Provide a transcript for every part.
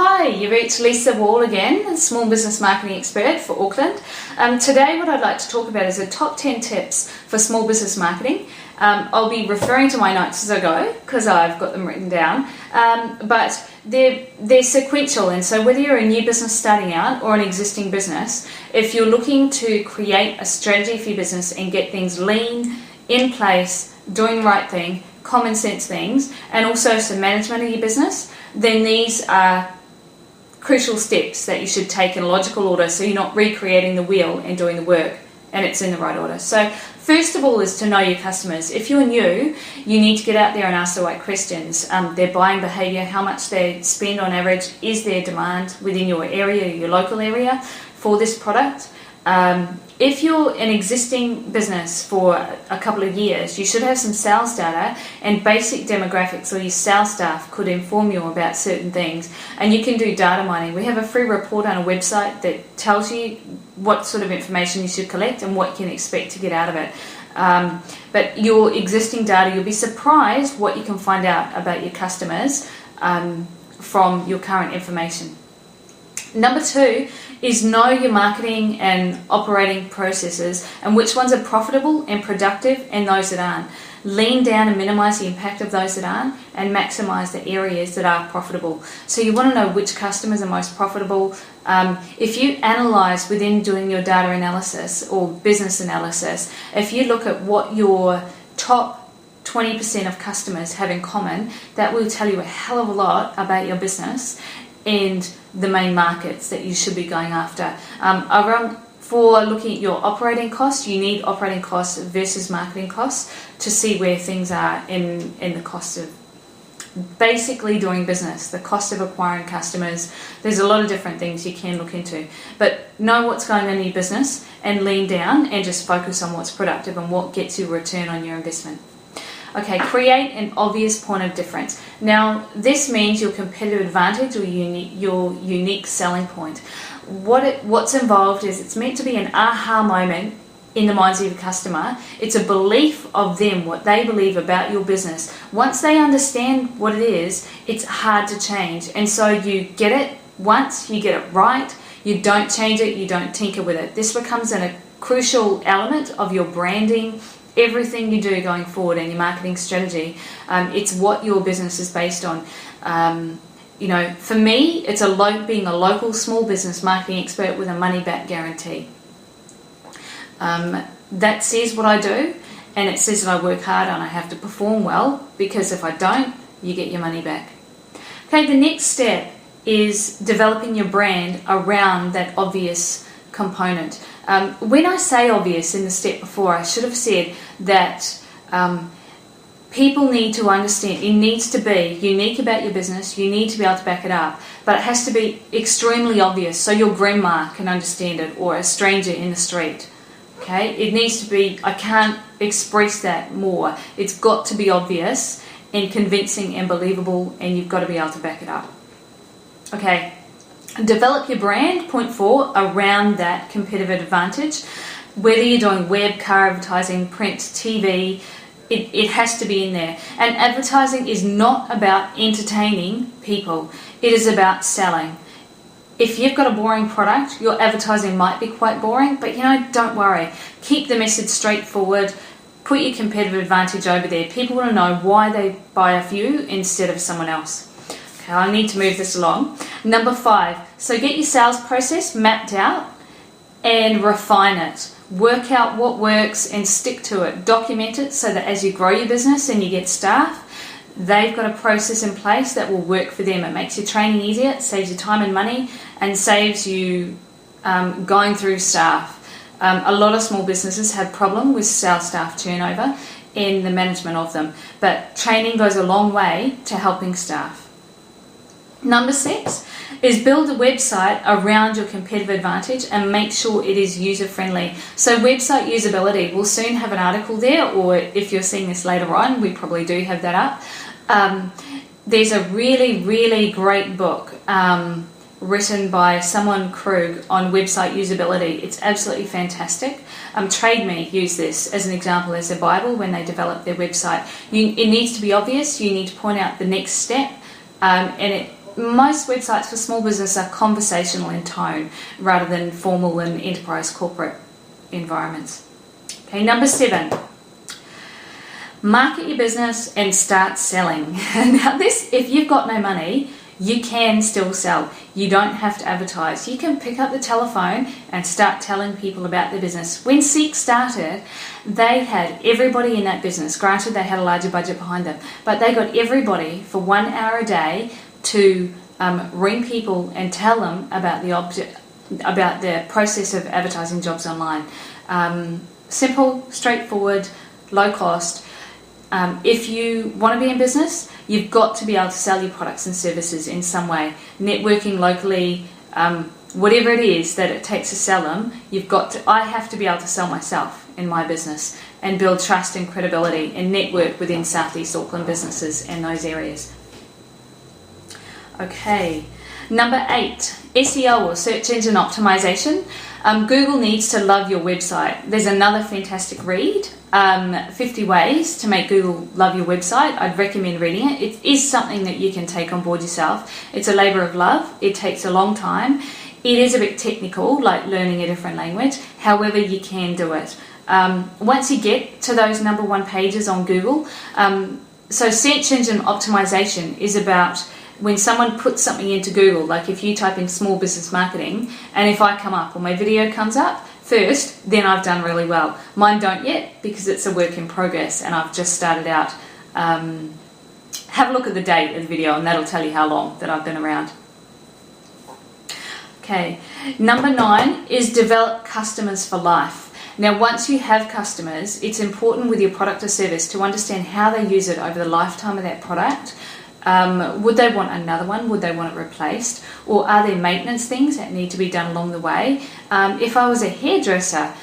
Hi, you've reached Lisa Wall again, small business marketing expert for Auckland. Today what I'd like to talk about is the top 10 tips for small business marketing. I'll be referring to my notes as I go because I've got them written down, but they're sequential, and so whether you're a new business starting out or an existing business, if you're looking to create a strategy for your business and get things lean, in place, doing the right thing, common sense things, and also some management of your business, then these are crucial steps that you should take in a logical order so you're not recreating the wheel and doing the work and it's in the right order. So first of all is to know your customers. If you're new, you need to get out there and ask the right questions. Their buying behaviour, how much they spend on average, is there demand within your area, your local area for this product? If you're an existing business for a couple of years, you should have some sales data and basic demographics, or your sales staff could inform you about certain things, and you can do data mining. We have a free report on a website that tells you what sort of information you should collect and what you can expect to get out of it. But your existing data, you'll be surprised what you can find out about your customers from your current information. Number 2 is know your marketing and operating processes and which ones are profitable and productive and those that aren't. Lean down and minimize the impact of those that aren't and maximize the areas that are profitable. So you want to know which customers are most profitable. If you analyze within doing your data analysis or business analysis, if you look at what your top 20% of customers have in common, that will tell you a hell of a lot about your business and the main markets that you should be going after. For looking at your operating costs, you need operating costs versus marketing costs to see where things are in the cost of basically doing business, the cost of acquiring customers. There's a lot of different things you can look into, but know what's going on in your business and lean down and just focus on what's productive and what gets you a return on your investment. Okay, create an obvious point of difference. Now, this means your competitive advantage or your unique selling point. What's involved is it's meant to be an aha moment in the minds of your customer. It's a belief of them, what they believe about your business. Once they understand what it is, it's hard to change. And so you get it once, you get it right, you don't change it, you don't tinker with it. This becomes a crucial element of your branding, everything you do going forward in your marketing strategy. It's what your business is based on. For me, it's being a local small business marketing expert with a money back guarantee. That says what I do, and it says that I work hard and I have to perform well, because if I don't, you get your money back. Okay, the next step is developing your brand around that obvious component. When I say obvious in the step before, I should have said that people need to understand. It needs to be unique about your business. You need to be able to back it up, but it has to be extremely obvious so your grandma can understand it, or a stranger in the street. Okay, it needs to be. I can't express that more. It's got to be obvious and convincing and believable, and you've got to be able to back it up. Okay. Develop your brand, point 4, around that competitive advantage. Whether you're doing web, car advertising, print, TV, it has to be in there. And advertising is not about entertaining people. It is about selling. If you've got a boring product, your advertising might be quite boring, but don't worry. Keep the message straightforward. Put your competitive advantage over there. People want to know why they buy off you instead of someone else. I need to move this along. Number 5, so get your sales process mapped out and refine it. Work out what works and stick to it. Document it so that as you grow your business and you get staff, they've got a process in place that will work for them. It makes your training easier, it saves you time and money, and saves you going through staff. A lot of small businesses have problem with sales staff turnover in the management of them, but training goes a long way to helping staff. Number 6 is build a website around your competitive advantage and make sure it is user-friendly. So website usability, we'll soon have an article there, or if you're seeing this later on, we probably do have that up. There's a really, really great book written by Simon Krug on website usability. It's absolutely fantastic. TradeMe use this as an example as a Bible when they develop their website. It needs to be obvious. You need to point out the next step. And most websites for small business are conversational in tone rather than formal in enterprise corporate environments. Okay, number 7. Market your business and start selling. Now this, if you've got no money, you can still sell. You don't have to advertise. You can pick up the telephone and start telling people about their business. When Seek started, they had everybody in that business. Granted, they had a larger budget behind them, but they got everybody for 1 hour a day to ring people and tell them about the process of advertising jobs online. Simple, straightforward, low cost. If you want to be in business, you've got to be able to sell your products and services in some way. Networking locally, whatever it is that it takes to sell them, I have to be able to sell myself in my business and build trust and credibility and network within Southeast Auckland businesses and those areas. Okay, number 8, SEO or search engine optimization. Google needs to love your website. There's another fantastic read, 50 Ways to Make Google Love Your Website. I'd recommend reading it. It is something that you can take on board yourself. It's a labour of love. It takes a long time. It is a bit technical, like learning a different language. However, you can do it. Once you get to those number 1 pages on Google, so search engine optimization is about when someone puts something into Google, like if you type in small business marketing, and if I come up or my video comes up first, then I've done really well. Mine don't yet because it's a work in progress and I've just started out. Have a look at the date of the video and that'll tell you how long that I've been around. Okay, number 9 is develop customers for life. Now, once you have customers, it's important with your product or service to understand how they use it over the lifetime of that product. Would they want another one? Would they want it replaced? Or are there maintenance things that need to be done along the way? If I was a hairdresser,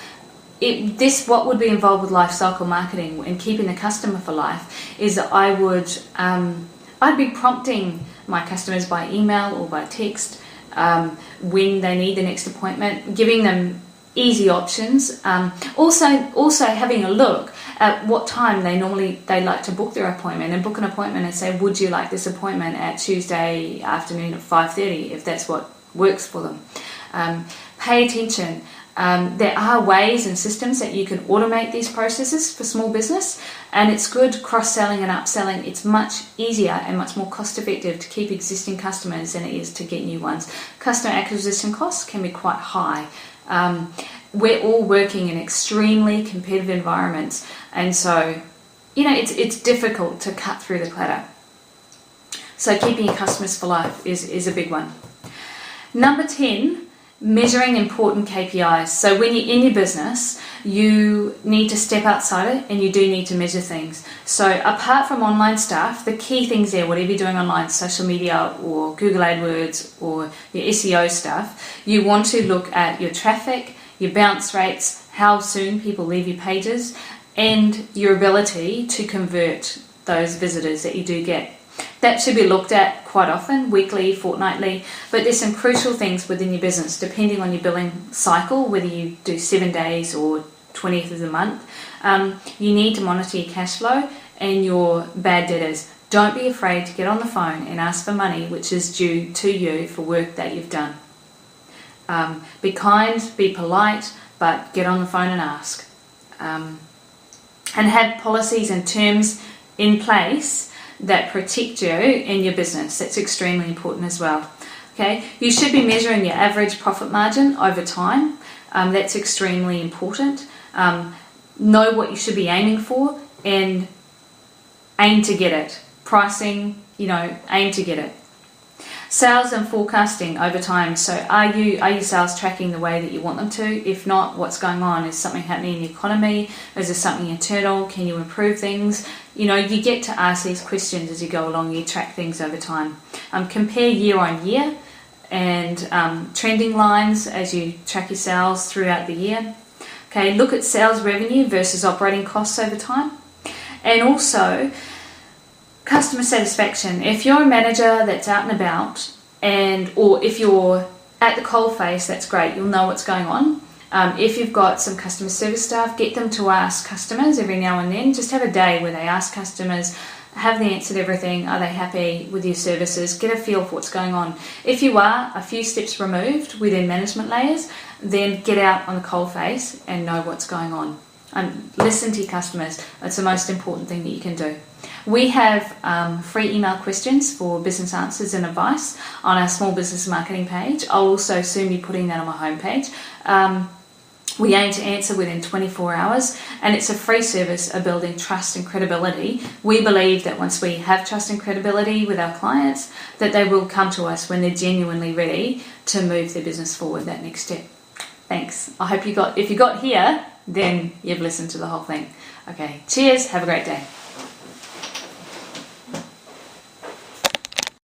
what would be involved with life cycle marketing and keeping the customer for life is that I'd be prompting my customers by email or by text when they need the next appointment, giving them easy options. Also having a look at what time they like to book their appointment and book an appointment and say, would you like this appointment at Tuesday afternoon at 5:30 if that's what works for them. Pay attention. There are ways and systems that you can automate these processes for small business, and it's good cross-selling and upselling. It's much easier and much more cost-effective to keep existing customers than it is to get new ones. Customer acquisition costs can be quite high. We're all working in extremely competitive environments, and so it's difficult to cut through the clutter. So keeping your customers for life is a big one. Number 10, measuring important KPIs. So when you're in your business, you need to step outside it and you do need to measure things. So apart from online stuff, the key things there, whatever you're doing online, social media or Google AdWords or your SEO stuff, you want to look at your traffic, your bounce rates, how soon people leave your pages, and your ability to convert those visitors that you do get. That should be looked at quite often, weekly, fortnightly, but there's some crucial things within your business, depending on your billing cycle, whether you do 7 days or 20th of the month. You need to monitor your cash flow and your bad debtors. Don't be afraid to get on the phone and ask for money which is due to you for work that you've done. Be kind, be polite, but get on the phone and ask. And have policies and terms in place that protect you in your business. That's extremely important as well. Okay, you should be measuring your average profit margin over time. That's extremely important. Know what you should be aiming for and aim to get it. Pricing, aim to get it. Sales and forecasting over time. So are your sales tracking the way that you want them to? If not, what's going on? Is something happening in the economy? Is there something internal? Can you improve things? You get to ask these questions as you go along. You track things over time. Compare year on year and trending lines as you track your sales throughout the year. Okay, look at sales revenue versus operating costs over time. And also customer satisfaction. If you're a manager that's out and about, or if you're at the coalface, that's great. You'll know what's going on. If you've got some customer service staff, get them to ask customers every now and then. Just have a day where they ask customers have they answered everything? Are they happy with your services? Get a feel for what's going on. If you are a few steps removed within management layers, then get out on the coalface and know what's going on. Listen to your customers. That's the most important thing that you can do. We have free email questions for business answers and advice on our small business marketing page. I'll also soon be putting that on my homepage. We aim to answer within 24 hours, and it's a free service of building trust and credibility. We believe that once we have trust and credibility with our clients, that they will come to us when they're genuinely ready to move their business forward that next step. Thanks. I hope if you got here, then you've listened to the whole thing. Okay, cheers. Have a great day.